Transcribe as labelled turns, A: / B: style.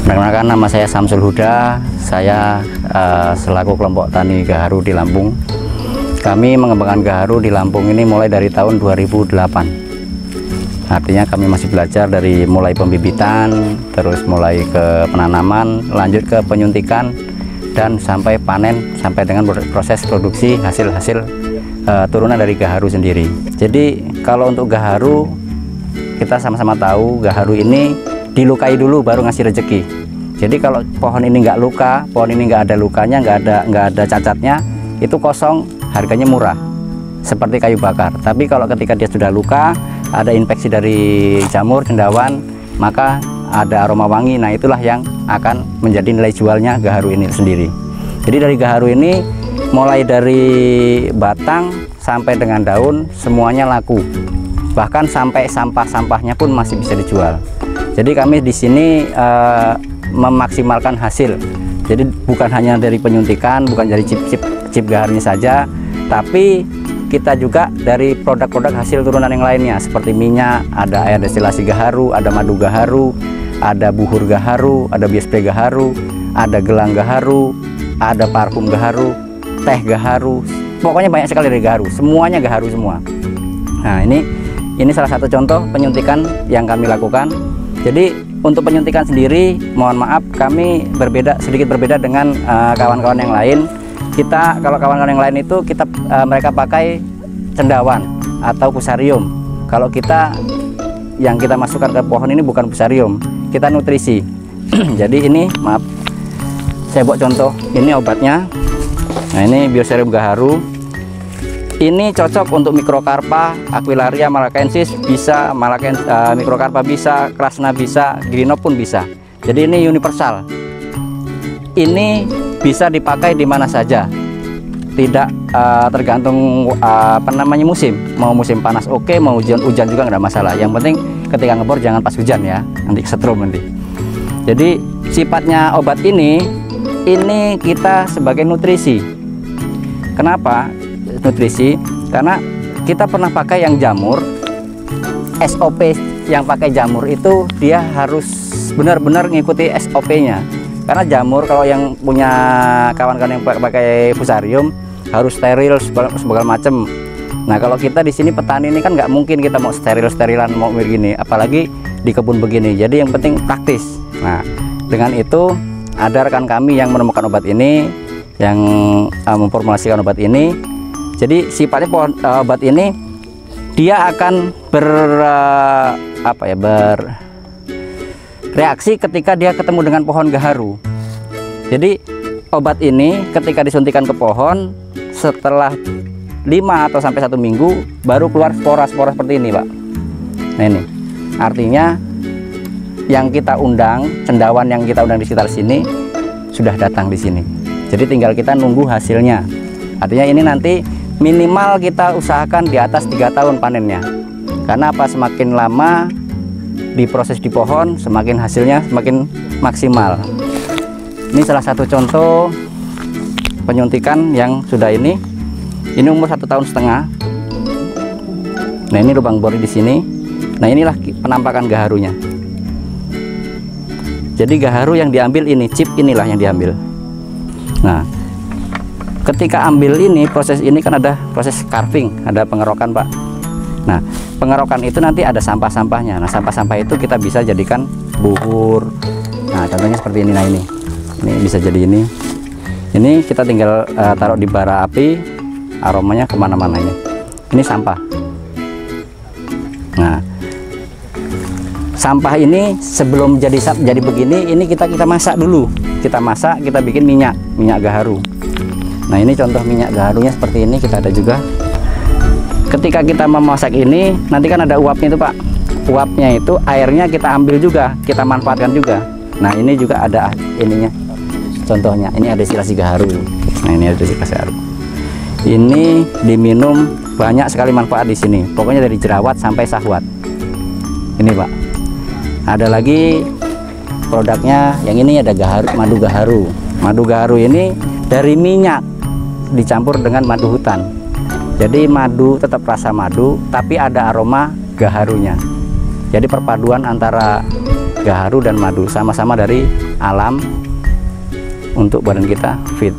A: Perkenalkan, nama saya Samsul Huda. Saya selaku kelompok tani gaharu di Lampung. Kami mengembangkan gaharu di Lampung ini mulai dari tahun 2008. Artinya kami masih belajar dari mulai pembibitan, terus mulai ke penanaman, lanjut ke penyuntikan, dan sampai panen, sampai dengan proses produksi hasil-hasil turunan dari gaharu sendiri. Jadi kalau untuk gaharu, kita sama-sama tahu gaharu ini dilukai dulu baru ngasih rezeki. Jadi kalau pohon ini nggak luka, pohon ini nggak ada lukanya, nggak ada cacatnya, itu kosong, harganya murah, seperti kayu bakar. Tapi kalau ketika dia sudah luka, ada infeksi dari jamur, cendawan, maka ada aroma wangi. Nah, itulah yang akan menjadi nilai jualnya gaharu ini sendiri. Jadi dari gaharu ini, mulai dari batang sampai dengan daun, semuanya laku. Bahkan sampai sampah-sampahnya pun masih bisa dijual. Jadi kami di sini memaksimalkan hasil. Jadi bukan hanya dari penyuntikan, bukan dari chip gaharunya saja, tapi kita juga dari produk-produk hasil turunan yang lainnya, seperti minyak, ada air destilasi gaharu, ada madu gaharu, ada buhur gaharu, ada BSP gaharu, ada gelang gaharu, ada parfum gaharu, teh gaharu. Pokoknya banyak sekali dari gaharu, semuanya gaharu semua. Nah, ini salah satu contoh penyuntikan yang kami lakukan. Jadi untuk penyuntikan sendiri, mohon maaf, kami sedikit berbeda dengan kawan-kawan yang lain. Kalau kawan-kawan yang lain itu mereka pakai cendawan atau fusarium. Kalau yang kita masukkan ke pohon ini bukan fusarium, kita nutrisi. Jadi ini, maaf, saya buat contoh. Ini obatnya. Nah, ini Bioserum gaharu. Ini cocok untuk mikrokarpa, Aquilaria malakensis bisa, mikrokarpa bisa, krasna bisa, grinop pun bisa. Jadi ini universal. Ini bisa dipakai di mana saja, tidak tergantung musim. Mau musim panas oke, mau hujan juga nggak ada masalah. Yang penting ketika ngebor jangan pas hujan ya, nanti setrum nanti. Jadi sifatnya obat ini kita sebagai nutrisi. Kenapa nutrisi? Karena kita pernah pakai yang jamur, SOP yang pakai jamur itu dia harus benar-benar mengikuti SOP-nya. Karena jamur, kalau yang punya kawan-kawan yang pakai fusarium, harus steril segala macam. Nah, kalau kita di sini petani ini kan nggak mungkin kita mau sterilan mau begini, apalagi di kebun begini. Jadi yang penting praktis. Nah, dengan itu ada rekan kami yang menemukan obat ini, yang memformulasikan obat ini. Jadi sifatnya obat ini dia akan bereaksi ketika dia ketemu dengan pohon gaharu. Jadi obat ini ketika disuntikan ke pohon, setelah 5 atau sampai 1 minggu baru keluar spora-spora seperti ini, Pak. Nah, ini artinya yang kita undang, cendawan yang kita undang di sekitar sini sudah datang di sini. Jadi tinggal kita nunggu hasilnya. Artinya ini nanti minimal kita usahakan di atas 3 tahun panennya. Karena apa? Semakin lama diproses di pohon, semakin hasilnya semakin maksimal. Ini salah satu contoh penyuntikan yang sudah ini umur 1,5 tahun. Nah, ini lubang bor di sini. Nah, inilah penampakan gaharunya. Jadi gaharu yang diambil ini, chip inilah yang diambil. Nah, ketika ambil ini, proses ini kan ada proses carving, ada pengerokan, Pak. Nah, pengerokan itu nanti ada sampah-sampahnya. Nah, sampah-sampah itu kita bisa jadikan buhur. Nah, contohnya seperti ini. Nah, ini bisa jadi ini. Ini kita tinggal taruh di bara api, aromanya kemana-mana ini. Ini sampah. Nah, sampah ini sebelum jadi begini, ini kita masak dulu. Kita masak, kita bikin minyak gaharu. Nah, ini contoh minyak gaharunya seperti ini, kita ada juga. Ketika kita memasak ini, nanti kan ada uapnya itu, Pak. Uapnya itu airnya kita ambil juga, kita manfaatkan juga. Nah, ini juga ada ininya. Contohnya, ini ada destilasi gaharu. Nah, ini ada destilasi gaharu. Ini diminum, banyak sekali manfaat di sini. Pokoknya dari jerawat sampai syahwat. Ini, Pak. Ada lagi produknya, yang ini ada madu gaharu. Madu gaharu ini dari minyak dicampur dengan madu hutan. Jadi madu tetap rasa madu, tapi ada aroma gaharunya. Jadi perpaduan antara gaharu dan madu sama-sama dari alam untuk badan kita fit.